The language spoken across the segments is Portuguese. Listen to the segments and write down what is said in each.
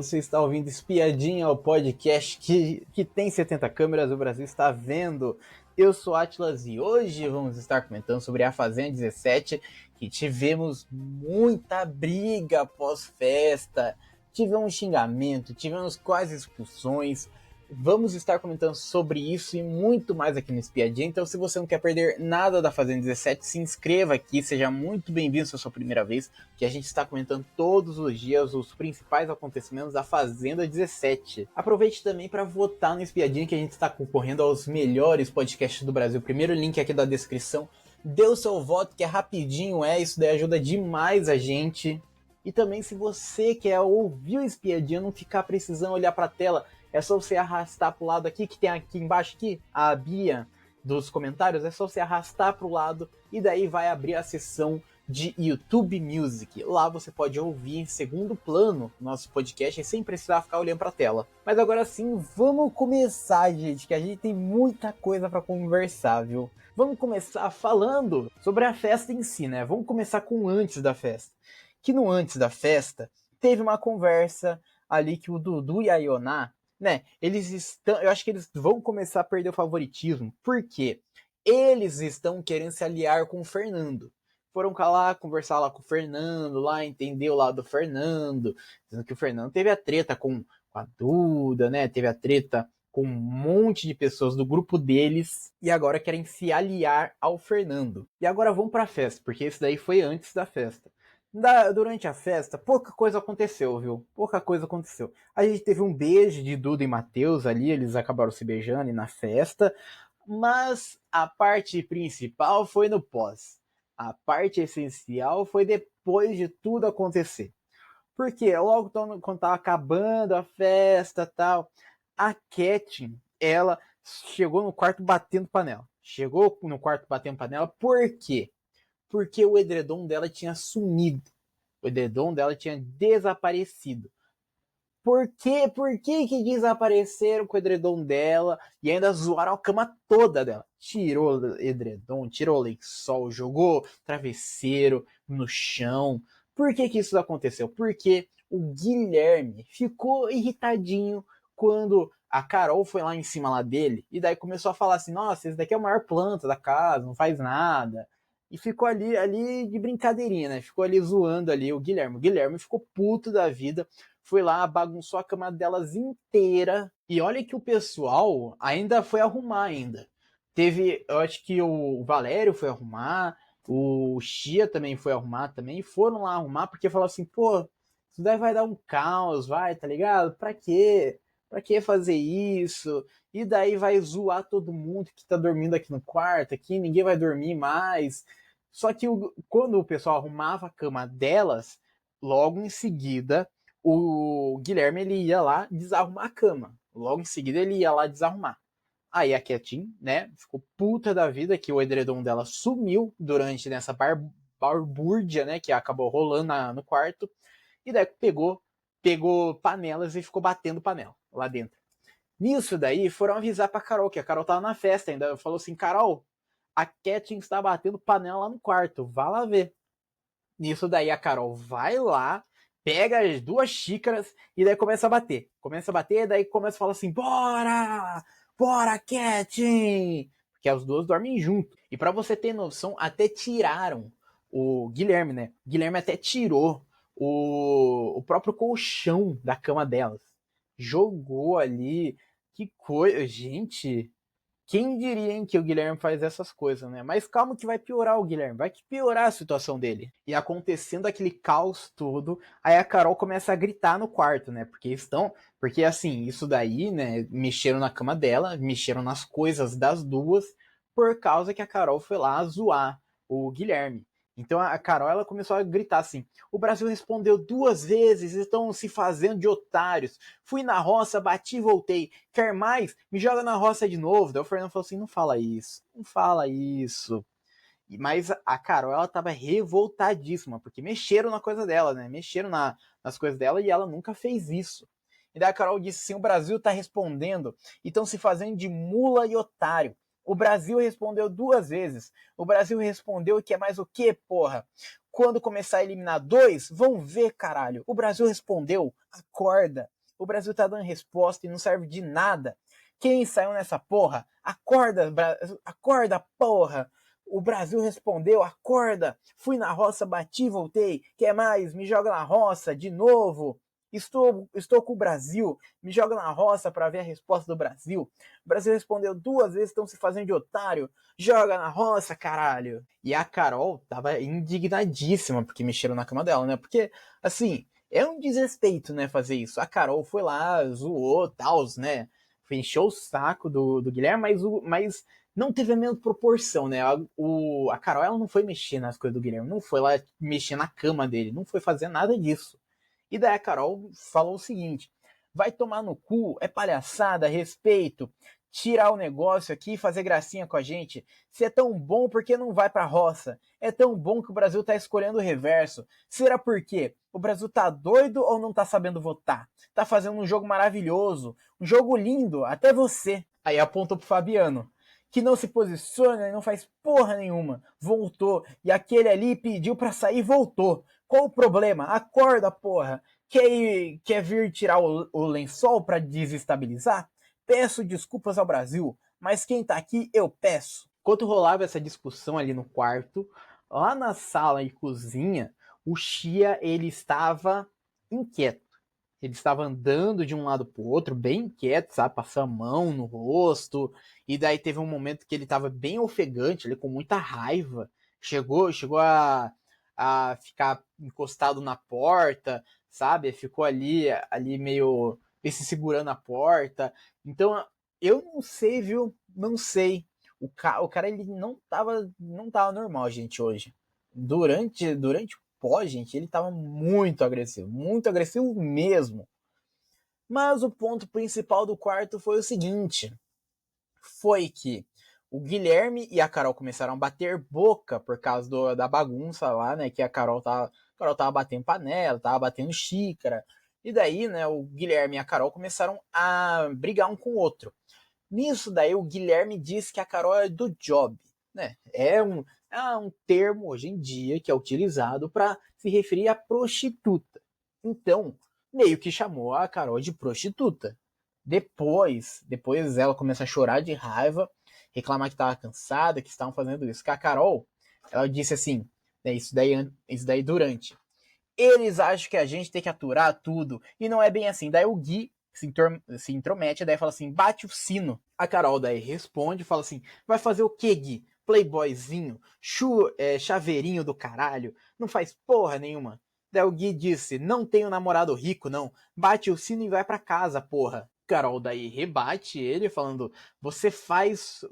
você está ouvindo Espiadinha, o podcast que tem 70 câmeras, o Brasil está vendo. Eu sou Atlas e hoje vamos estar comentando sobre a Fazenda 17, que tivemos muita briga pós-festa, tivemos xingamento, tivemos quase expulsões. Vamos estar comentando sobre isso e muito mais aqui no Espiadinha. Então, se você não quer perder nada da Fazenda 17, se inscreva aqui, seja muito bem-vindo se é a sua primeira vez, que a gente está comentando todos os dias os principais acontecimentos da Fazenda 17. Aproveite também para votar no Espiadinha, que a gente está concorrendo aos melhores podcasts do Brasil. Primeiro link aqui da descrição. Dê o seu voto, que é rapidinho, isso daí ajuda demais a gente. E também, se você quer ouvir o Espiadinha, não ficar precisando olhar para a tela, é só você arrastar pro lado aqui, que tem aqui embaixo aqui, a Bia dos comentários, é só você arrastar pro lado e daí vai abrir a seção de YouTube Music. Lá você pode ouvir em segundo plano nosso podcast sem precisar ficar olhando pra tela. Mas agora sim, vamos começar, gente, que a gente tem muita coisa para conversar, viu? Vamos começar falando sobre a festa em si, né? Vamos começar com antes da festa. Que no antes da festa, teve uma conversa ali que o Dudu e a Ioná, né, eles estão, eu acho que eles vão começar a perder o favoritismo, porque eles estão querendo se aliar com o Fernando. Foram lá conversar lá com o Fernando, lá entender o lado do Fernando, dizendo que o Fernando teve a treta com a Duda, né, teve a treta com um monte de pessoas do grupo deles, e agora querem se aliar ao Fernando. E agora vão pra festa, porque isso daí foi antes da festa. Durante a festa, pouca coisa aconteceu, viu? Pouca coisa aconteceu. A gente teve um beijo de Duda e Matheus ali, eles acabaram se beijando na festa, mas a parte principal foi no pós. A parte essencial foi depois de tudo acontecer. Porque logo quando tava acabando a festa e tal, a Cat, ela chegou no quarto batendo panela. Chegou no quarto batendo panela, por quê? Porque o edredom dela tinha sumido. O edredom dela tinha desaparecido. Por quê? Por que desapareceram com o edredom dela e ainda zoaram a cama toda dela? Tirou o edredom, tirou o lençol, jogou travesseiro no chão. Por que isso aconteceu? Porque o Guilherme ficou irritadinho quando a Carol foi lá em cima lá dele e daí começou a falar assim, nossa, esse daqui é a maior planta da casa, não faz nada. E ficou ali de brincadeirinha, né? Ficou ali zoando ali o Guilherme. O Guilherme ficou puto da vida, foi lá, bagunçou a cama delas inteira. E olha que o pessoal ainda foi arrumar ainda. Teve, eu acho que o Valério foi arrumar, o Chia também foi arrumar também, e foram lá arrumar, porque falaram assim, pô, isso daí vai dar um caos, vai, tá ligado? Pra quê? Pra que fazer isso? E daí vai zoar todo mundo que tá dormindo aqui no quarto, aqui, ninguém vai dormir mais. Só que quando o pessoal arrumava a cama delas, logo em seguida, o Guilherme ele ia lá desarrumar a cama. Logo em seguida ele ia lá desarrumar. Aí a Ketin, né, ficou puta da vida que o edredom dela sumiu durante nessa barbúrdia, né, que acabou rolando no quarto. E daí pegou panelas e ficou batendo panela lá dentro. Nisso daí foram avisar pra Carol, que a Carol tava na festa ainda. Falou assim, Carol, a Ketin está batendo panela lá no quarto, vá lá ver. Nisso daí a Carol vai lá, pega as duas xícaras e daí começa a bater. Começa a bater, daí começa a falar assim, bora! Bora, Ketin! Porque as duas dormem junto. E para você ter noção, até tiraram o Guilherme, né? O Guilherme até tirou o próprio colchão da cama delas. Jogou ali. Que coisa. Gente, quem diria, hein, que o Guilherme faz essas coisas, né? Mas calma que vai piorar o Guilherme, vai que piorar a situação dele. E acontecendo aquele caos todo, aí a Carol começa a gritar no quarto, né? Porque assim, isso daí, né, mexeram na cama dela, mexeram nas coisas das duas, por causa que a Carol foi lá zoar o Guilherme. Então a Carol ela começou a gritar assim: o Brasil respondeu 2 vezes, estão se fazendo de otários. Fui na roça, bati e voltei. Quer mais? Me joga na roça de novo. Daí o Fernando falou assim: não fala isso, não fala isso. Mas a Carol ela tava revoltadíssima, porque mexeram na coisa dela, né? Mexeram nas coisas dela e ela nunca fez isso. E daí a Carol disse assim: o Brasil tá respondendo e estão se fazendo de mula e otário. O Brasil respondeu 2 vezes. O Brasil respondeu que é mais o quê, porra? Quando começar a eliminar 2, vão ver, caralho. O Brasil respondeu, acorda. O Brasil tá dando resposta e não serve de nada. Quem saiu nessa porra? Acorda, acorda, porra. O Brasil respondeu, acorda. Fui na roça, bati e voltei. Quer mais? Me joga na roça, de novo. Estou com o Brasil. Me joga na roça para ver a resposta do Brasil. O Brasil respondeu 2 vezes, estão se fazendo de otário. Joga na roça, caralho. E a Carol tava indignadíssima porque mexeram na cama dela, né? Porque, assim, é um desrespeito, né, fazer isso. A Carol foi lá, zoou, tal, né? Encheu o saco do Guilherme, mas não teve a mesma proporção, né? A Carol, ela não foi mexer nas coisas do Guilherme, não foi lá mexer na cama dele, não foi fazer nada disso. E daí a Carol falou o seguinte: vai tomar no cu, é palhaçada, respeito, tirar o negócio aqui e fazer gracinha com a gente. Se é tão bom, por que não vai pra roça? É tão bom que o Brasil tá escolhendo o reverso. Será por quê? O Brasil tá doido ou não tá sabendo votar? Tá fazendo um jogo maravilhoso, um jogo lindo, até você. Aí apontou pro Fabiano, que não se posiciona e não faz porra nenhuma. Voltou. E aquele ali pediu pra sair e voltou. Qual o problema? Acorda, porra. Quer vir tirar o lençol pra desestabilizar? Peço desculpas ao Brasil, mas quem tá aqui eu peço. Enquanto rolava essa discussão ali no quarto, lá na sala e cozinha, o Chia, ele estava inquieto. Ele estava andando de um lado pro outro, bem inquieto, sabe? Passando a mão no rosto. E daí teve um momento que ele estava bem ofegante, ele com muita raiva. Chegou a ficar encostado na porta, sabe? Ficou ali meio se segurando a porta. Então, eu não sei, viu? Não sei. O cara ele não tava normal, gente, hoje. Durante o pós, gente, ele tava muito agressivo mesmo. Mas o ponto principal do quarto foi o seguinte: foi que o Guilherme e a Carol começaram a bater boca por causa da bagunça lá, né? Que a Carol tava batendo panela, tava batendo xícara. E daí, né, o Guilherme e a Carol começaram a brigar um com o outro. Nisso daí, o Guilherme disse que a Carol é do job, né? É um termo hoje em dia que é utilizado para se referir a prostituta. Então, meio que chamou a Carol de prostituta. Depois ela começa a chorar de raiva, reclamar que estava cansada, que estavam fazendo isso. Que a Carol, ela disse assim, né, isso daí durante. Eles acham que a gente tem que aturar tudo, e não é bem assim. Daí o Gui se intromete, daí fala assim, bate o sino. A Carol daí responde, fala assim, vai fazer o que, Gui? Playboyzinho, chaveirinho do caralho, não faz porra nenhuma. Daí o Gui disse, não tenho namorado rico não, bate o sino e vai pra casa, porra. Carol daí rebate ele, falando, você faz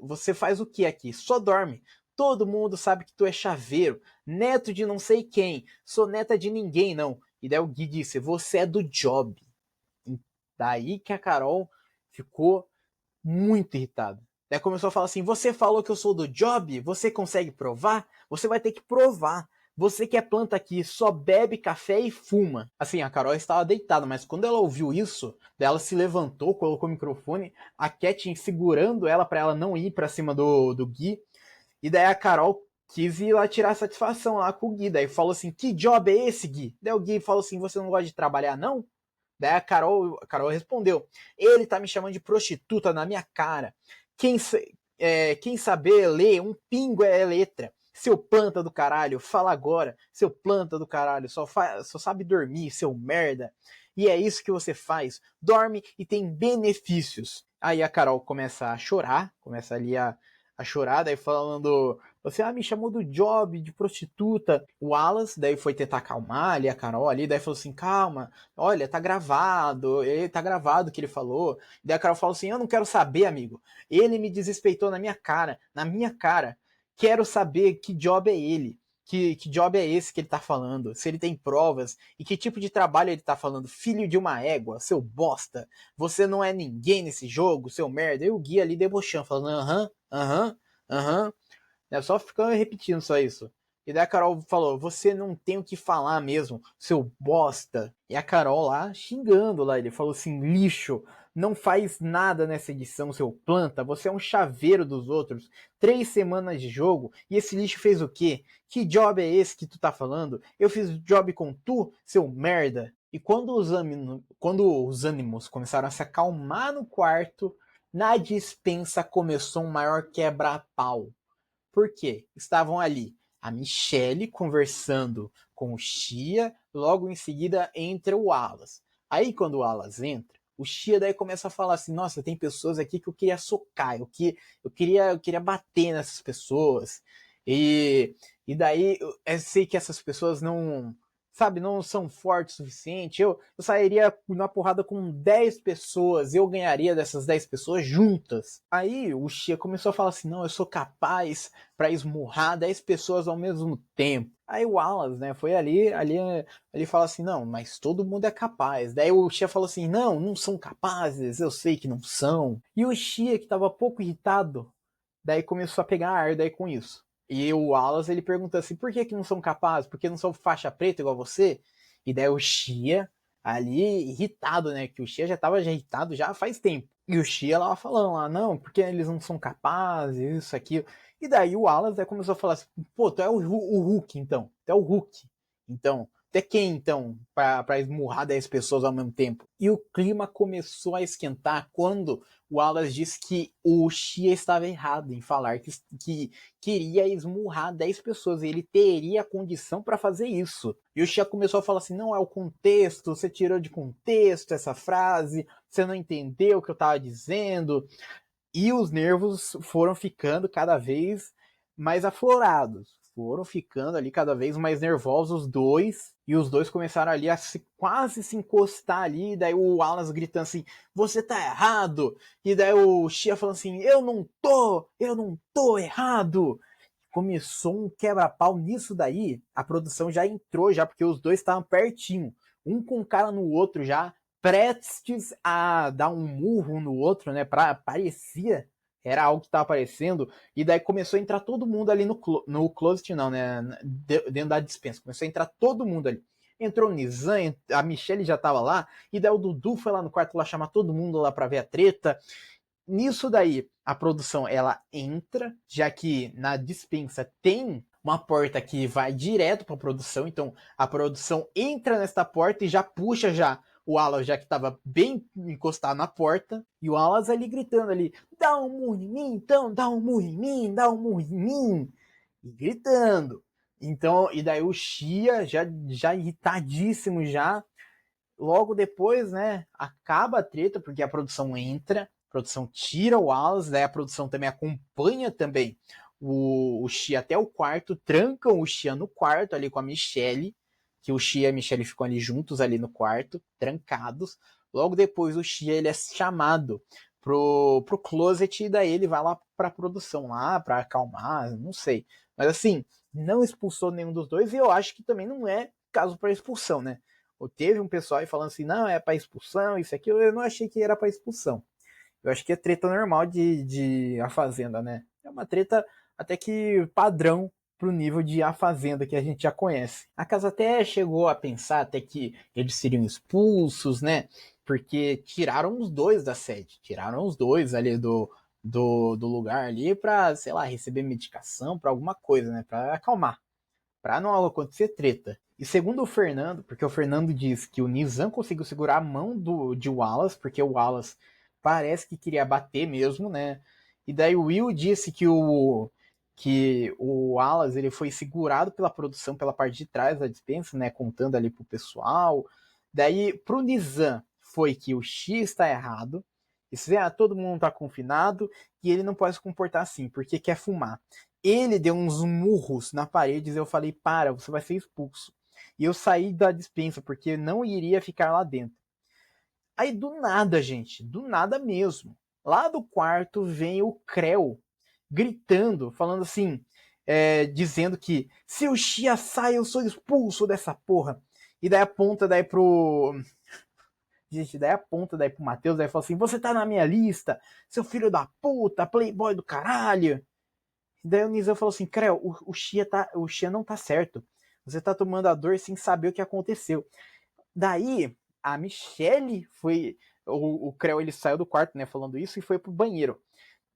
o que aqui? Só dorme. Todo mundo sabe que tu é chaveiro, neto de não sei quem, sou neta de ninguém não. E daí o Gui disse, você é do job. E daí que a Carol ficou muito irritada. Daí começou a falar assim, você falou que eu sou do job? Você consegue provar? Você vai ter que provar. Você que é planta aqui, só bebe café e fuma. Assim, a Carol estava deitada, mas quando ela ouviu isso, ela se levantou, colocou o microfone, a Cat segurando ela para ela não ir para cima do Gui. E daí a Carol quis ir lá tirar satisfação lá com o Gui. Daí falou assim, que job é esse, Gui? Daí o Gui falou assim, você não gosta de trabalhar, não? Daí a Carol respondeu, ele tá me chamando de prostituta na minha cara. Quem saber ler, um pingo é letra. Seu planta do caralho, fala agora. Seu planta do caralho, só sabe dormir, seu merda. E é isso que você faz. Dorme e tem benefícios. Aí a Carol começa a chorar, começa ali a chorar, daí falando, você me chamou do job, de prostituta. O Wallace daí foi tentar acalmar ali a Carol ali, daí falou assim, calma, olha, tá gravado o que ele falou. Daí a Carol falou assim, eu não quero saber, amigo. Ele me desrespeitou na minha cara. Quero saber que job é ele. Que job é esse que ele tá falando? Se ele tem provas e que tipo de trabalho ele tá falando? Filho de uma égua, seu bosta. Você não é ninguém nesse jogo, seu merda. E o Gui ali debochando, falando, aham. É só ficando repetindo só isso. E daí a Carol falou, você não tem o que falar mesmo, seu bosta. E a Carol lá xingando lá, ele falou assim, lixo, não faz nada nessa edição, seu planta, você é um chaveiro dos outros. 3 semanas de jogo, e esse lixo fez o quê? Que job é esse que tu tá falando? Eu fiz job com tu, seu merda. E quando os ânimos começaram a se acalmar no quarto, na dispensa começou um maior quebra-pau. Por quê? Estavam ali a Michelle conversando com o Chia, logo em seguida entra o Wallace. Aí quando o Wallace entra, o Chia daí começa a falar assim, nossa, tem pessoas aqui que eu queria socar, eu queria bater nessas pessoas. E daí eu sei que essas pessoas não, sabe, não são fortes o suficiente. Eu sairia na porrada com 10 pessoas, eu ganharia dessas 10 pessoas juntas. Aí o Chia começou a falar assim, não, eu sou capaz para esmurrar 10 pessoas ao mesmo tempo. Aí o Wallace, né, foi ali fala assim, não, mas todo mundo é capaz. Daí o Chia falou assim, não, não são capazes, eu sei que não são. E o Chia, que estava pouco irritado, daí começou a pegar ar daí com isso. E o Wallace, ele pergunta assim, por que não são capazes? Por que não são faixa preta igual você? E daí o Chia, ali, irritado, né, que o Chia já estava irritado já faz tempo. E o Chia lá falando lá, não, porque eles não são capazes, isso, aquilo. E daí o Wallace começou a falar assim, pô, tu é o Hulk, então. Tu é o Hulk. Então, até quem, então, para esmurrar 10 pessoas ao mesmo tempo? E o clima começou a esquentar quando o Wallace disse que o Chia estava errado em falar que queria esmurrar 10 pessoas. E ele teria a condição para fazer isso. E o Chia começou a falar assim, não, é o contexto, você tirou de contexto essa frase, você não entendeu o que eu estava dizendo. E os nervos foram ficando cada vez mais aflorados. Foram ficando ali cada vez mais nervosos os dois. E os dois começaram ali a quase se encostar ali. E daí o Wallace gritando assim, você tá errado. E daí o Chia falando assim, eu não tô errado. Começou um quebra-pau nisso daí. A produção já entrou já, porque os dois estavam pertinho. Um com o cara no outro já, prestes a dar um murro no outro, né? Parecia, era algo que estava aparecendo, e daí começou a entrar todo mundo ali no closet, não, né? Dentro da dispensa. Começou a entrar todo mundo ali. Entrou o Nizam, a Michelle já tava lá, e daí o Dudu foi lá no quarto lá chamar todo mundo lá pra ver a treta. Nisso daí, a produção ela entra, já que na dispensa tem uma porta que vai direto para a produção, então a produção entra nesta porta e já puxa já o Alas, já que estava bem encostado na porta, e o Alas ali gritando ali, dá um murro em mim, então, dá um murro em mim, dá um murro em mim, e gritando. Então, e daí o Chia já irritadíssimo já, logo depois, né, acaba a treta, porque a produção entra, a produção tira o Wallace, daí a produção também acompanha também o Xia até o quarto, trancam o Xia no quarto ali com a Michelle, que o Xia e a Michelle ficam ali juntos ali no quarto, trancados. Logo depois o Xia ele é chamado pro closet e daí ele vai lá pra produção lá, pra acalmar, não sei. Mas assim, não expulsou nenhum dos dois e eu acho que também não é caso para expulsão, né? Ou teve um pessoal aí falando assim, não, é para expulsão, isso aqui, eu não achei que era para expulsão. Eu acho que é treta normal de A Fazenda, né? É uma treta até que padrão pro nível de A Fazenda que a gente já conhece. A casa até chegou a pensar até que eles seriam expulsos, né? Porque tiraram os dois da sede, tiraram os dois ali do lugar ali pra, sei lá, receber medicação, pra alguma coisa, né? Pra acalmar, pra não acontecer treta. E segundo o Fernando, porque o Fernando diz que o Nizam conseguiu segurar a mão de Wallace, porque o Wallace parece que queria bater mesmo, né? E daí o Will disse que o Wallace ele foi segurado pela produção pela parte de trás da dispensa, né? Contando ali pro pessoal. Daí pro Nizam foi que o X está errado. Isso é, todo mundo tá confinado e ele não pode se comportar assim, porque quer fumar. Ele deu uns murros na parede e eu falei, para, você vai ser expulso. E eu saí da dispensa, porque não iria ficar lá dentro. Aí do nada, gente, do nada mesmo. Lá do quarto vem o Creu gritando, falando assim, dizendo que se o Chia sai, eu sou expulso dessa porra. E daí aponta daí pro. Gente, daí aponta daí pro Matheus, daí fala assim: você tá na minha lista, seu filho da puta, playboy do caralho. E daí o Nizam falou assim: Creu, o Chia não tá certo. Você tá tomando a dor sem saber o que aconteceu. Daí a Michelle foi. o Creu ele saiu do quarto, né, falando isso e foi pro banheiro.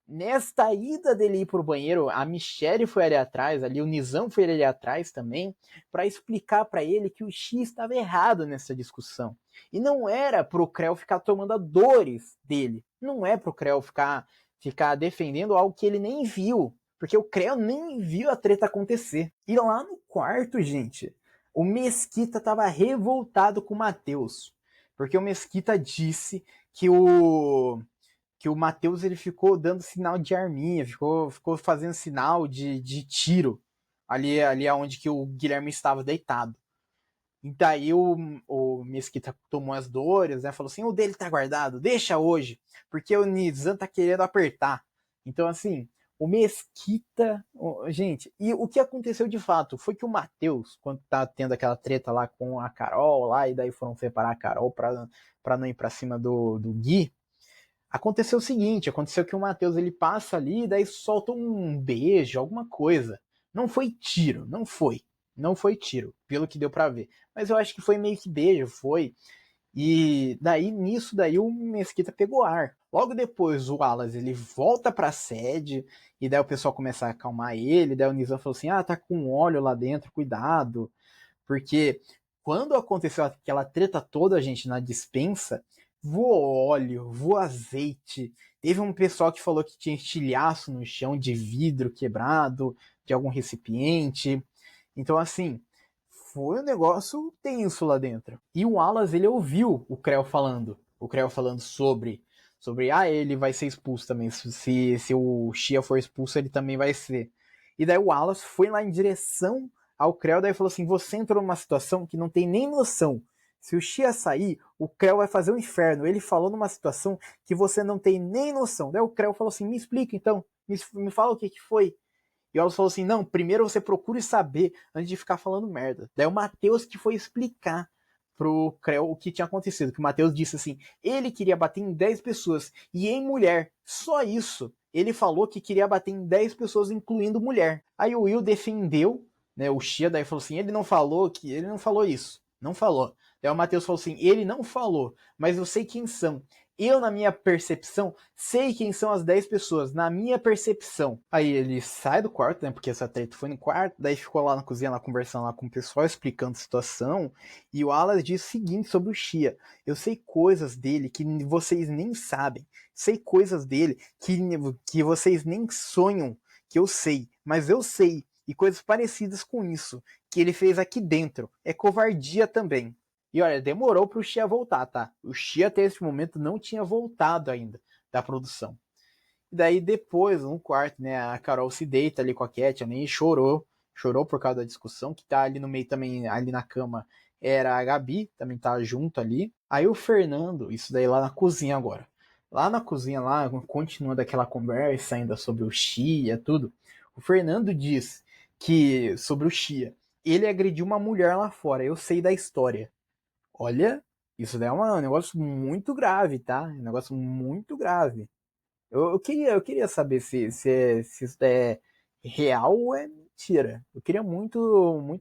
Nesta ida dele ir pro banheiro, a Michelle foi ali atrás, ali o Nizam foi ali atrás também, para explicar para ele que o X estava errado nessa discussão. E não era pro Creu ficar tomando dores dele. Não é pro Creu ficar defendendo algo que ele nem viu. Porque o Creu nem viu a treta acontecer. E lá no quarto, gente, o Mesquita tava revoltado com o Matheus. Porque o Mesquita disse que o Matheus ele ficou dando sinal de arminha, ficou fazendo sinal de tiro ali aonde que o Guilherme estava deitado. E daí o Mesquita tomou as dores, né? Falou assim: o dele tá guardado, deixa hoje, porque o Nizam tá querendo apertar. Então, assim, o Mesquita. Gente, e o que aconteceu de fato foi que o Matheus, quando tá tendo aquela treta lá com a Carol lá, e daí foram separar a Carol pra não ir pra cima do Gui. Aconteceu o seguinte, aconteceu que o Matheus ele passa ali e daí solta um beijo, alguma coisa. Não foi tiro, não foi. Não foi tiro, pelo que deu pra ver. Mas eu acho que foi meio que beijo, foi. E daí, nisso daí, o Mesquita pegou ar. Logo depois, o Wallace, ele volta pra sede, e daí o pessoal começa a acalmar ele, daí o Nizam falou assim, tá com óleo lá dentro, cuidado. Porque quando aconteceu aquela treta toda, gente, na dispensa, voou óleo, voou azeite. Teve um pessoal que falou que tinha estilhaço no chão de vidro quebrado, de algum recipiente. Então, assim, foi um negócio tenso lá dentro. E o Wallace, ele ouviu o Creu falando. O Creu falando sobre ele vai ser expulso também. Se o Shia for expulso, ele também vai ser. E daí o Wallace foi lá em direção ao Creu, daí falou assim: você entrou numa situação que não tem nem noção. Se o Shia sair, o Creu vai fazer o inferno. Ele falou numa situação que você não tem nem noção. Daí o Creu falou assim: me explica então, me fala o que foi. E o Wallace falou assim: não, primeiro você procure saber antes de ficar falando merda. Daí o Matheus que foi explicar pro Creu o que tinha acontecido. Que o Matheus disse assim: ele queria bater em 10 pessoas e em mulher. Só isso. Ele falou que queria bater em 10 pessoas, incluindo mulher. Aí o Will defendeu, né, o Shia, daí falou assim: ele não falou isso. Não falou. Daí o Matheus falou assim: ele não falou, mas eu sei quem são. Eu, na minha percepção, sei quem são as 10 pessoas, na minha percepção. Aí ele sai do quarto, né, porque essa treta foi no quarto, daí ficou lá na cozinha, lá conversando lá com o pessoal, explicando a situação, e o Alas disse o seguinte sobre o Shia: eu sei coisas dele que vocês nem sabem, sei coisas dele que vocês nem sonham que eu sei, mas eu sei, e coisas parecidas com isso, que ele fez aqui dentro, é covardia também. E olha, demorou pro Shia voltar, tá? O Shia até esse momento não tinha voltado ainda da produção. E daí depois, no quarto, né, a Carol se deita ali com a Kathleen e chorou por causa da discussão, que tá ali no meio também, ali na cama, era a Gabi, também tá junto ali. Aí o Fernando, isso daí lá na cozinha agora. Lá na cozinha, lá, continuando aquela conversa ainda sobre o Shia, tudo. O Fernando diz que, sobre o Shia, ele agrediu uma mulher lá fora, eu sei da história. Olha, isso daí é um negócio muito grave, tá? Um negócio muito grave. Eu queria saber se isso é real ou é mentira. Eu queria muito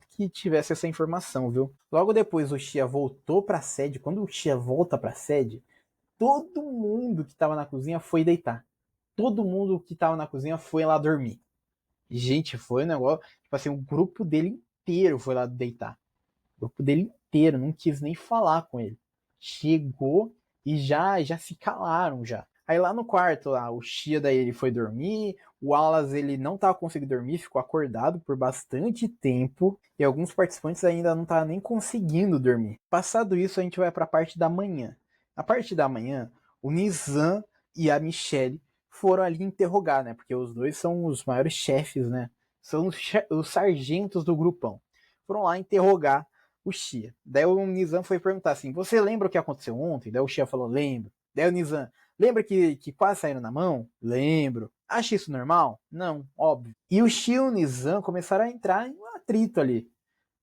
que tivesse essa informação, viu? Logo depois o Shia voltou pra sede. Quando o Shia volta pra sede, todo mundo que tava na cozinha foi deitar. Todo mundo que tava na cozinha foi lá dormir. Gente, foi um negócio. Tipo assim, o grupo dele inteiro foi lá deitar. O grupo dele inteiro, não quis nem falar com ele. Chegou e já se calaram já. Aí lá no quarto, lá, o Shia daí ele foi dormir, o Wallace ele não tava conseguindo dormir, ficou acordado por bastante tempo, e alguns participantes ainda não estavam nem conseguindo dormir. Passado isso, a gente vai para a parte da manhã. Na parte da manhã, o Nizam e a Michelle foram ali interrogar, né? Porque os dois são os maiores chefes, né? São os sargentos do grupão. Foram lá interrogar o Shia. Daí o Nizam foi perguntar assim: você lembra o que aconteceu ontem? Daí o Shia falou: lembro. Daí o Nizam: lembra que quase saíram na mão? Lembro. Acha isso normal? Não, óbvio. E o Shia e o Nizam começaram a entrar em um atrito ali.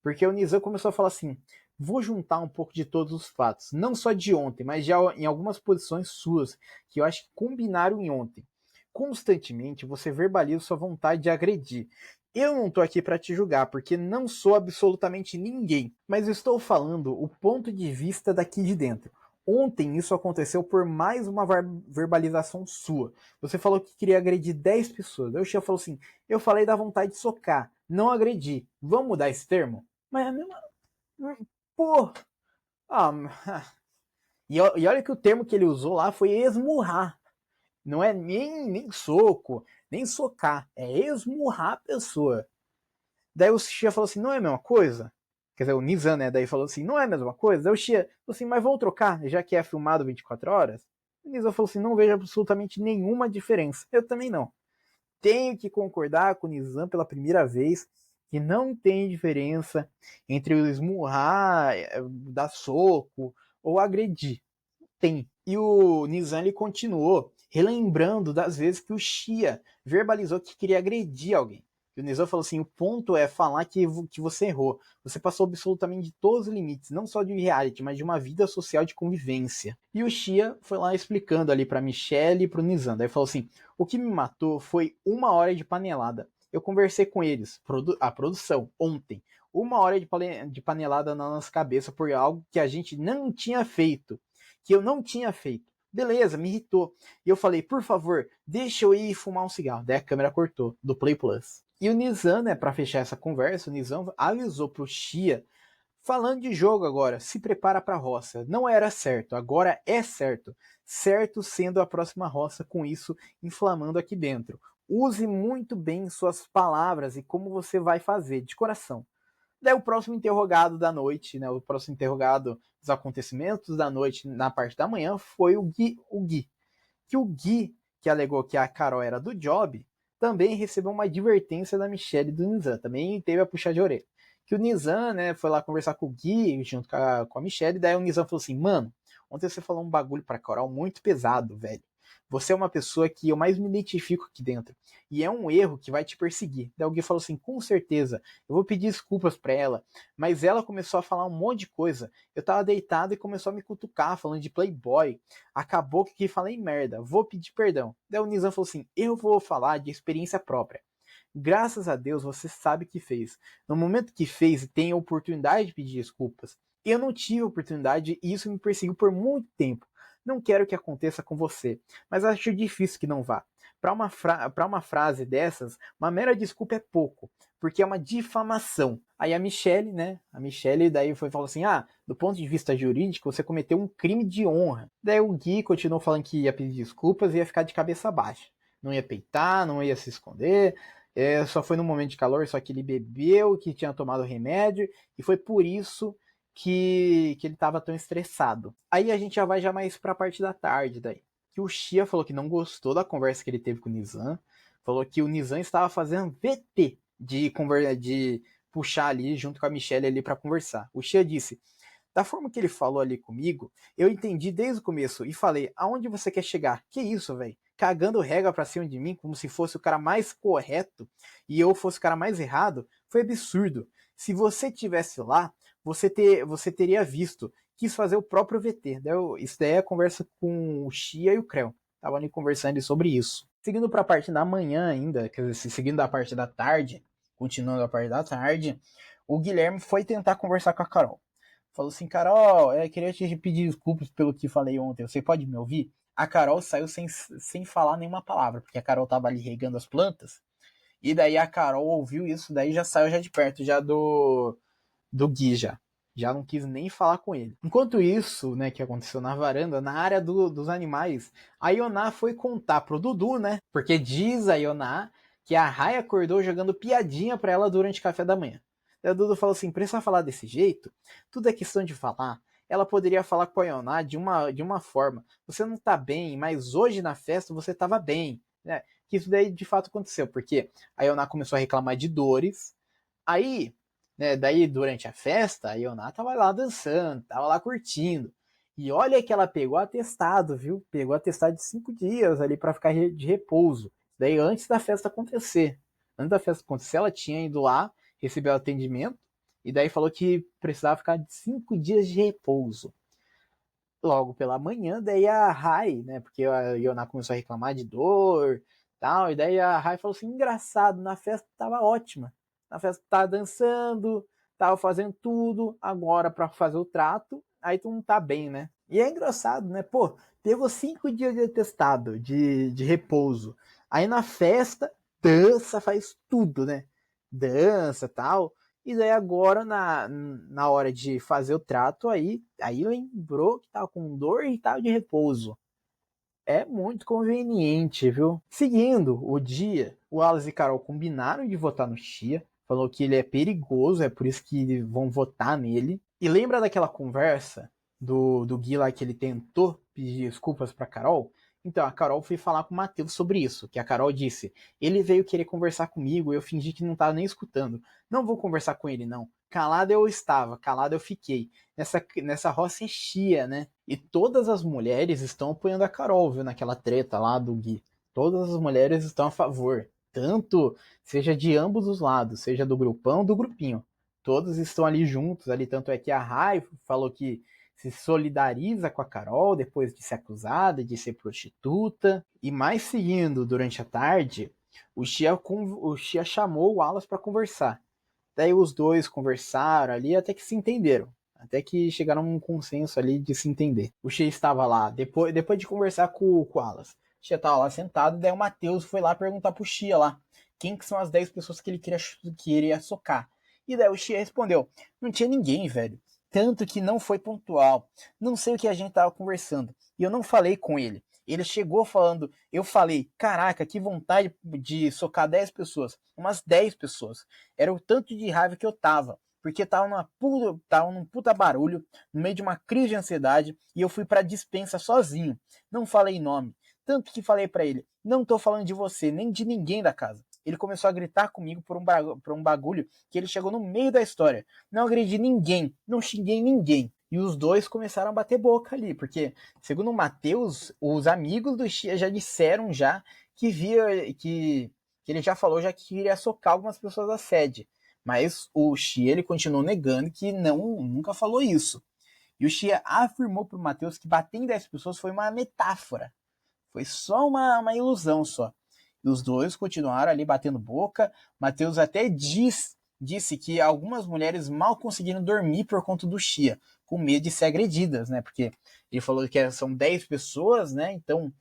Porque o Nizam começou a falar assim: vou juntar um pouco de todos os fatos. Não só de ontem, mas já em algumas posições suas, que eu acho que combinaram em ontem. Constantemente você verbaliza sua vontade de agredir. Eu não tô aqui para te julgar, porque não sou absolutamente ninguém, mas estou falando o ponto de vista daqui de dentro. ontem isso aconteceu por mais uma verbalização sua. Você falou que queria agredir 10 pessoas. Daí o Xia falou assim, eu falei da vontade de socar, não agredi. Vamos mudar esse termo? Mas, pô... Ah, e olha que o termo que ele usou lá foi esmurrar. Não é nem soco, nem socar. É esmurrar a pessoa. Daí o Xia falou assim, não é a mesma coisa? Quer dizer, o Nizam, né? Daí falou assim, não é a mesma coisa? Daí o Xia falou assim, mas vamos trocar, já que é filmado 24 horas? O Nizam falou assim, não vejo absolutamente nenhuma diferença. Eu também não. Tenho que concordar com o Nizam pela primeira vez que não tem diferença entre o esmurrar, dar soco ou agredir. Tem. E o Nizam ele continuou relembrando das vezes que o Xia verbalizou que queria agredir alguém. E o Nizam falou assim: o ponto é falar que você errou. Você passou absolutamente de todos os limites, não só de reality, mas de uma vida social de convivência. E o Xia foi lá explicando ali pra Michelle e pro Nizam. Daí falou assim: o que me matou foi 1 hora de panelada. Eu conversei com eles, a produção, ontem. 1 hora de panelada na nossa cabeça por algo que a gente não tinha feito. Que eu não tinha feito. Beleza, me irritou. E eu falei, por favor, deixa eu ir fumar um cigarro. Daí a câmera cortou, do Play Plus. E o Nizam, né, pra fechar essa conversa, o Nizam avisou pro Xia, falando de jogo agora, se prepara pra roça. Não era certo, agora é certo. Certo sendo a próxima roça, com isso inflamando aqui dentro. Use muito bem suas palavras e como você vai fazer, de coração. Daí o próximo interrogado da noite, né, o próximo interrogado dos acontecimentos da noite na parte da manhã foi o Gui. Que o Gui, que alegou que a Carol era do Job, também recebeu uma advertência da Michelle e do Nizam. Também teve a puxar de orelha. Que o Nizam, né, foi lá conversar com o Gui junto com a Michelle, daí o Nizam falou assim, mano, ontem você falou um bagulho pra Carol muito pesado, velho. Você é uma pessoa que eu mais me identifico aqui dentro. E é um erro que vai te perseguir. Daí alguém falou assim, com certeza, eu vou pedir desculpas pra ela. Mas ela começou a falar um monte de coisa. Eu tava deitado e começou a me cutucar, falando de Playboy. Acabou que falei merda, vou pedir perdão. Daí o Nizam falou assim, eu vou falar de experiência própria. Graças a Deus você sabe que fez. No momento que fez, tem a oportunidade de pedir desculpas. Eu não tive a oportunidade e isso me perseguiu por muito tempo. Não quero que aconteça com você, mas acho difícil que não vá. Para uma frase dessas, uma mera desculpa é pouco, porque é uma difamação. Aí a Michelle, né? A Michelle daí falou assim: ah, do ponto de vista jurídico, você cometeu um crime de honra. Daí o Gui continuou falando que ia pedir desculpas e ia ficar de cabeça baixa. Não ia peitar, não ia se esconder. Só foi no momento de calor, só que ele bebeu, que tinha tomado remédio, e foi por isso que ele estava tão estressado. Aí a gente já vai mais para a parte da tarde daí. Que o Xia falou que não gostou da conversa que ele teve com o Nizam, falou que o Nizam estava fazendo VT de puxar ali junto com a Michelle ali para conversar. O Xia disse: da forma que ele falou ali comigo, eu entendi desde o começo e falei: aonde você quer chegar? Que isso, velho? Cagando regra pra cima de mim como se fosse o cara mais correto e eu fosse o cara mais errado, foi absurdo. Se você tivesse lá, você teria visto. Quis fazer o próprio VT. Isso daí é a conversa com o Xia e o Creu. Tava ali conversando sobre isso. Seguindo pra parte da manhã ainda, quer dizer, seguindo a parte da tarde, continuando a parte da tarde, o Guilherme foi tentar conversar com a Carol. Falou assim, Carol, eu queria te pedir desculpas pelo que falei ontem. Você pode me ouvir? A Carol saiu sem falar nenhuma palavra, porque a Carol tava ali regando as plantas. E daí a Carol ouviu isso, daí já saiu já de perto já do Gui já. Já não quis nem falar com ele. Enquanto isso, né, que aconteceu na varanda, na área dos animais, a Ioná foi contar pro Dudu, né? Porque diz a Ioná que a Rai acordou jogando piadinha pra ela durante o café da manhã. Daí o Dudu falou assim, precisa falar desse jeito? Tudo é questão de falar. Ela poderia falar com a Ioná de uma forma. Você não tá bem, mas hoje na festa você tava bem. Né? Que isso daí de fato aconteceu, porque a Ioná começou a reclamar de dores. Aí, né, daí durante a festa, a Ioná tava lá dançando, tava lá curtindo. E olha que ela pegou atestado, viu? Pegou atestado de 5 dias ali para ficar de repouso. Daí antes da festa acontecer. Antes da festa acontecer, ela tinha ido lá, recebeu atendimento, e daí falou que precisava ficar de 5 dias de repouso. Logo pela manhã, daí a Rai, né? Porque a Ioná começou a reclamar de dor, tal, e daí a Rai falou assim: engraçado, na festa tava ótima. Na festa tava dançando, tava fazendo tudo, agora para fazer o trato, aí tu não tá bem, né? E é engraçado, né? Pô, pegou 5 dias de atestado, de repouso. Aí na festa, dança, faz tudo, né? Dança tal. E daí agora, na hora de fazer o trato, aí lembrou que tava com dor e tava de repouso. É muito conveniente, viu? Seguindo o dia, o Wallace e Carol combinaram de votar no Chia. Falou que ele é perigoso, é por isso que vão votar nele. E lembra daquela conversa do Gui lá que ele tentou pedir desculpas pra Carol? Então, a Carol foi falar com o Matheus sobre isso, que a Carol disse, ele veio querer conversar comigo, eu fingi que não tava nem escutando. Não vou conversar com ele, não. Calado eu estava, calado eu fiquei. Nessa roça enchia, né? E todas as mulheres estão apoiando a Carol, viu, naquela treta lá do Gui. Todas as mulheres estão a favor. Tanto, seja de ambos os lados, seja do grupão, do grupinho. Todos estão ali juntos, ali, tanto é que a Rai falou que se solidariza com a Carol depois de ser acusada de ser prostituta. E mais seguindo, durante a tarde, o Chia chamou o Wallace para conversar. Daí os dois conversaram ali até que se entenderam. Até que chegaram a um consenso ali de se entender. O Shea estava lá, depois de conversar com o Wallace. O Shea estava lá sentado, daí o Matheus foi lá perguntar pro Shea lá quem que são as 10 pessoas que ele queria socar. E daí o Shea respondeu, não tinha ninguém, velho. Tanto que não foi pontual. Não sei o que a gente tava conversando. E eu não falei com ele. Ele chegou falando, eu falei, caraca, que vontade de socar 10 pessoas. Umas 10 pessoas. Era o tanto de raiva que eu tava. Porque tava num puta barulho, no meio de uma crise de ansiedade, e eu fui pra dispensa sozinho. Não falei nome. Tanto que falei para ele, não tô falando de você, nem de ninguém da casa. Ele começou a gritar comigo por um bagulho que ele chegou no meio da história. Não agredi ninguém, não xinguei ninguém. E os dois começaram a bater boca ali, porque, segundo o Matheus, os amigos do Chia já disseram já que ele já falou já que iria socar algumas pessoas da sede. Mas o Chia ele continuou negando que nunca falou isso. E o Chia afirmou para o Matheus que bater em 10 pessoas foi uma metáfora. Foi só uma ilusão só. E os dois continuaram ali batendo boca. Matheus até disse que algumas mulheres mal conseguiram dormir por conta do Chia, com medo de ser agredidas, né? Porque ele falou que são 10 pessoas, né? Então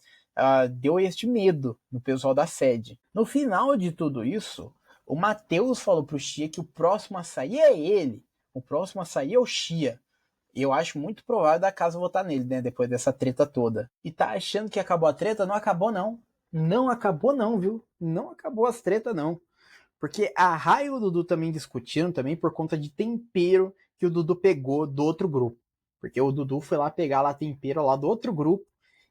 deu este medo no pessoal da sede. No final de tudo isso, o Matheus falou pro Chia que o próximo a sair é ele. O próximo a sair é o Chia. E eu acho muito provável da casa votar nele, né? Depois dessa treta toda. E tá achando que acabou a treta? Não acabou, não. Não acabou, não, viu? Não acabou as tretas, não. Porque a Rai e o Dudu também discutiram também por conta de tempero que o Dudu pegou do outro grupo. Porque o Dudu foi lá pegar lá tempero lá do outro grupo.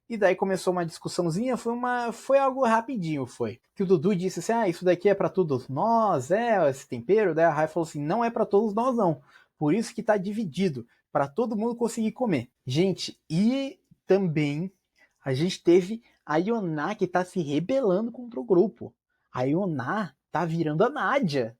E daí começou uma discussãozinha, foi algo rapidinho, foi. Que o Dudu disse assim, isso daqui é para todos nós, esse tempero. Daí a Rai falou assim, não é para todos nós não. Por isso que tá dividido, para todo mundo conseguir comer. Gente, e também a gente teve a Yoná que tá se rebelando contra o grupo. A Yoná tá virando a Nádia.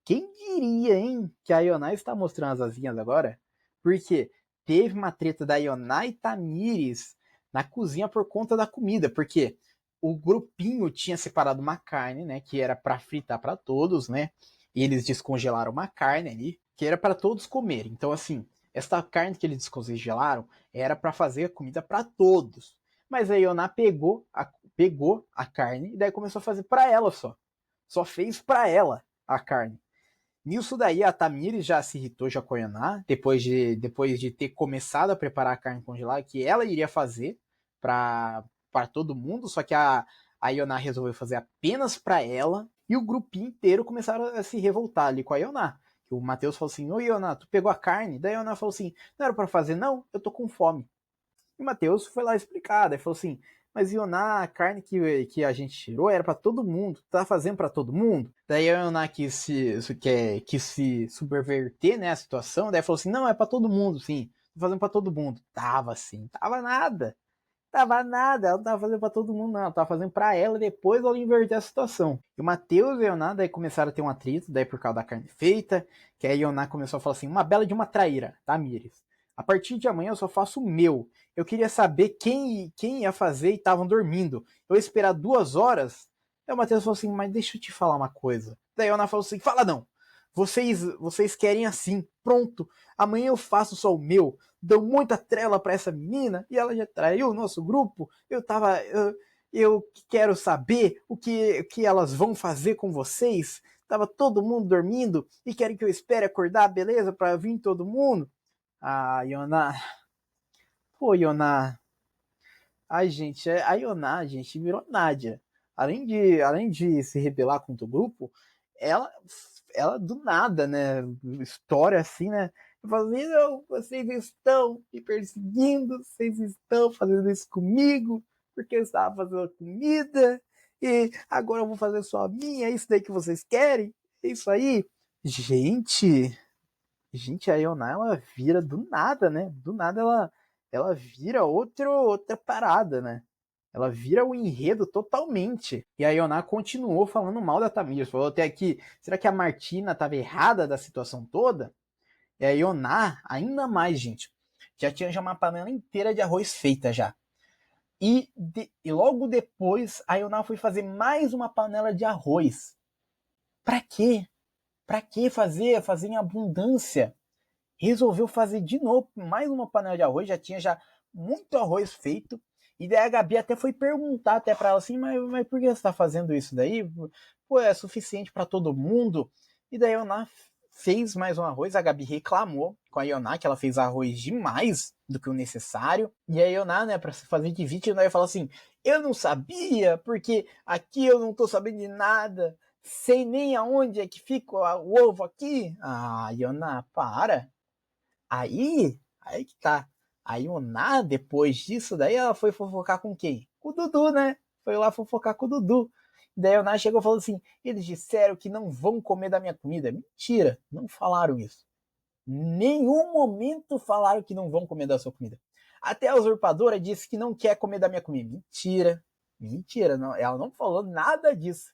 Quem diria, hein, que a Yoná está mostrando as asinhas agora? Porque teve uma treta da Yoná e Tamires na cozinha por conta da comida, porque o grupinho tinha separado uma carne, né, que era para fritar para todos, né? E eles descongelaram uma carne ali, que era para todos comerem. Então, assim, essa carne que eles descongelaram era para fazer comida para todos. Mas a Yoná pegou a carne e daí começou a fazer para ela só. Só fez para ela a carne. Nisso daí, a Tamires já se irritou já com a Yoná, depois de ter começado a preparar a carne congelada, que ela iria fazer para todo mundo, só que a Yoná resolveu fazer apenas para ela, e o grupinho inteiro começaram a se revoltar ali com a Yoná. O Matheus falou assim, ô Yoná, tu pegou a carne? Daí a Yoná falou assim, não era para fazer não, eu tô com fome. E o Matheus foi lá explicar, daí falou assim, mas Ioná, a carne que a gente tirou era para todo mundo, tá fazendo para todo mundo? Daí a Ioná quis se subverter, né, a situação, daí falou assim, não, é para todo mundo, sim, tô fazendo para todo mundo. Tava assim, tava nada, ela não tava fazendo para todo mundo não, ela tava fazendo para ela e depois ela inverter a situação. E o Matheus e a Ioná daí começaram a ter um atrito, daí por causa da carne feita, que a Ioná começou a falar assim, uma bela de uma traíra, tá, Mires? A partir de amanhã eu só faço o meu. Eu queria saber quem ia fazer e estavam dormindo. Eu ia esperar 2 horas. Aí o Matheus falou assim, mas deixa eu te falar uma coisa. Daí a Ana falou assim, fala não. Vocês querem assim, pronto. Amanhã eu faço só o meu. Dou muita trela pra essa menina e ela já traiu o nosso grupo. Eu quero saber o que elas vão fazer com vocês. Tava todo mundo dormindo e querem que eu espere acordar, beleza? Pra vir todo mundo. Ah, Yoná. Pô, Yoná. Ai, gente, a Yoná, gente, virou Nádia. Além de se rebelar contra o grupo, ela, ela do nada, né? História assim, né? Fala assim, não, vocês estão me perseguindo, vocês estão fazendo isso comigo, porque eu estava fazendo comida, e agora eu vou fazer só a minha, é isso daí que vocês querem? É isso aí? Gente, Gente, a Ioná, ela vira do nada, né? Do nada ela vira outra parada, né? Ela vira o enredo totalmente. E a Ioná continuou falando mal da Tamires. Falou até aqui, será que a Martina estava errada da situação toda? E a Ioná, ainda mais, gente, já tinha já uma panela inteira de arroz feita já. E logo depois, a Ioná foi fazer mais uma panela de arroz. Pra quê? Pra que fazer? Fazer em abundância. Resolveu fazer de novo mais uma panela de arroz, já tinha já muito arroz feito. E daí a Gabi até foi perguntar até para ela assim, mas por que você está fazendo isso daí? Pô, é suficiente para todo mundo? E daí a Ioná fez mais um arroz, a Gabi reclamou com a Ioná que ela fez arroz demais do que o necessário. E a Ioná, né, para se fazer de vítima, ia falar assim, eu não sabia, porque aqui eu não tô sabendo de nada, sei nem aonde é que fica o ovo aqui. Ah, Ioná, para. Aí que tá. A Ioná, depois disso, daí ela foi fofocar com quem? Com o Dudu, né? Foi lá fofocar com o Dudu. Daí a Ioná chegou e falou assim: eles disseram que não vão comer da minha comida. Mentira, não falaram isso. Nenhum momento falaram que não vão comer da sua comida. Até a usurpadora disse que não quer comer da minha comida. Mentira. Mentira, não, ela não falou nada disso.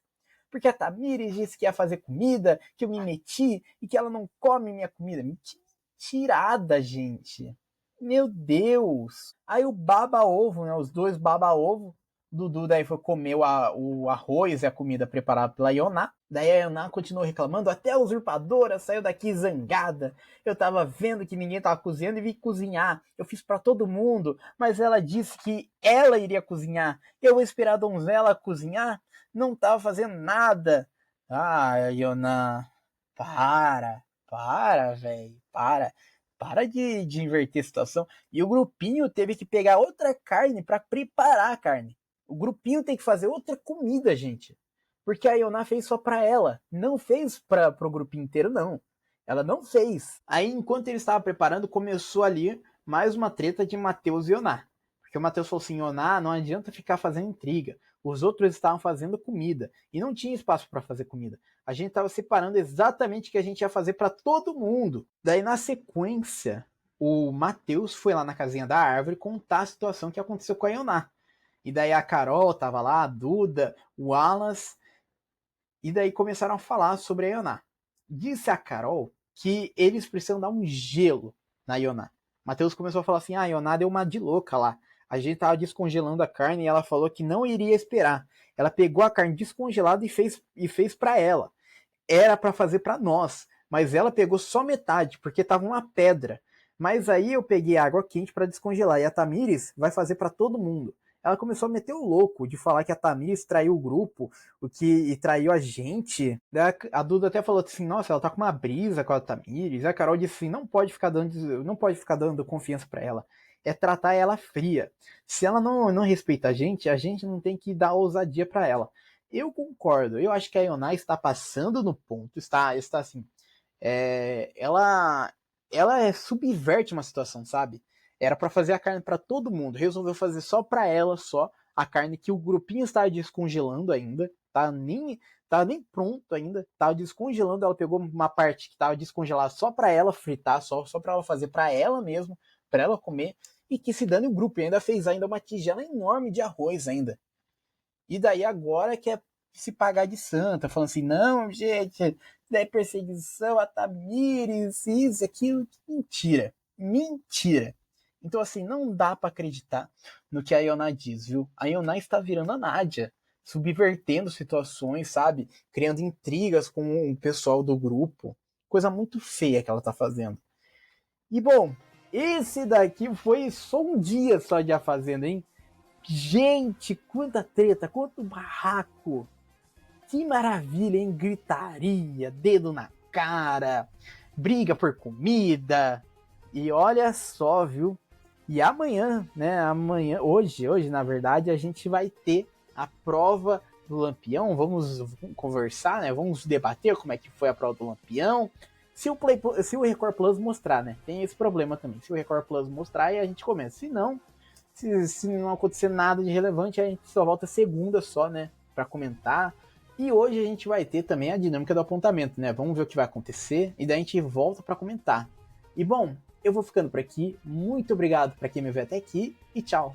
Porque a Tamires disse que ia fazer comida, que eu me meti e que ela não come minha comida. Mentirada, gente. Meu Deus. Aí o baba-ovo, né? Os dois baba-ovo. Dudu daí foi comer o arroz e a comida preparada pela Ioná. Daí a Ioná continuou reclamando, até a usurpadora saiu daqui zangada. Eu tava vendo que ninguém tava cozinhando e vi cozinhar. Eu fiz para todo mundo, mas ela disse que ela iria cozinhar. Eu ia esperar a donzela cozinhar, não tava fazendo nada. Ah, Ioná, velho, para de inverter a situação. E o grupinho teve que pegar outra carne para preparar a carne. O grupinho tem que fazer outra comida, gente. Porque a Ioná fez só pra ela. Não fez pro grupinho inteiro, não. Ela não fez. Aí, enquanto ele estava preparando, começou ali mais uma treta de Matheus e Ioná. Porque o Matheus falou assim, Ioná, não adianta ficar fazendo intriga. Os outros estavam fazendo comida. E não tinha espaço para fazer comida. A gente estava separando exatamente o que a gente ia fazer para todo mundo. Daí, na sequência, o Matheus foi lá na casinha da árvore contar a situação que aconteceu com a Ioná. E daí a Carol tava lá, a Duda, o Wallace, e daí começaram a falar sobre a Ioná. Disse a Carol que eles precisam dar um gelo na Ioná. Matheus começou a falar assim, a Ioná deu uma de louca lá. A gente tava descongelando a carne e ela falou que não iria esperar. Ela pegou a carne descongelada e fez para ela. Era para fazer para nós, mas ela pegou só metade, porque tava uma pedra. Mas aí eu peguei água quente para descongelar e a Tamires vai fazer para todo mundo. Ela começou a meter o louco de falar que a Tamires traiu o grupo, e traiu a gente. A Duda até falou assim: nossa, ela tá com uma brisa com a Tamires. A Carol disse assim: não pode ficar dando confiança para ela. É tratar ela fria. Se ela não respeita a gente não tem que dar ousadia para ela. Eu concordo. Eu acho que a Ioná está passando no ponto. Está assim. Ela subverte uma situação, sabe? Era para fazer a carne para todo mundo. Resolveu fazer só para ela, só a carne que o grupinho estava descongelando ainda. Tá nem pronto ainda. Tava descongelando. Ela pegou uma parte que tava descongelada só para ela fritar, só para ela fazer para ela mesmo, para ela comer. E que se dane o grupo. E ainda fez ainda uma tigela enorme de arroz ainda. E daí agora quer se pagar de santa, falando assim, não, gente, daí perseguição a Tamires, isso, aquilo, mentira, mentira. Então assim, não dá para acreditar no que a Ioná diz, viu? A Ioná está virando a Nádia, subvertendo situações, sabe? Criando intrigas com o pessoal do grupo. coisa muito feia que ela tá fazendo. E bom, esse daqui foi só um dia só de A Fazenda, hein? Gente, quanta treta, quanto barraco. Que maravilha, hein? Gritaria, dedo na cara, briga por comida. E olha só, viu? E amanhã, né? Hoje, na verdade, a gente vai ter a prova do Lampião. Vamos conversar, né? Vamos debater como é que foi a prova do Lampião. Se o Record Plus mostrar, né? Tem esse problema também. Se o Record Plus mostrar, aí a gente começa. Se não, se não acontecer nada de relevante, a gente só volta segunda só, né? Pra comentar. E hoje a gente vai ter também a dinâmica do apontamento, né? Vamos ver o que vai acontecer e daí a gente volta para comentar. E bom, eu vou ficando por aqui. Muito obrigado para quem me viu até aqui e tchau.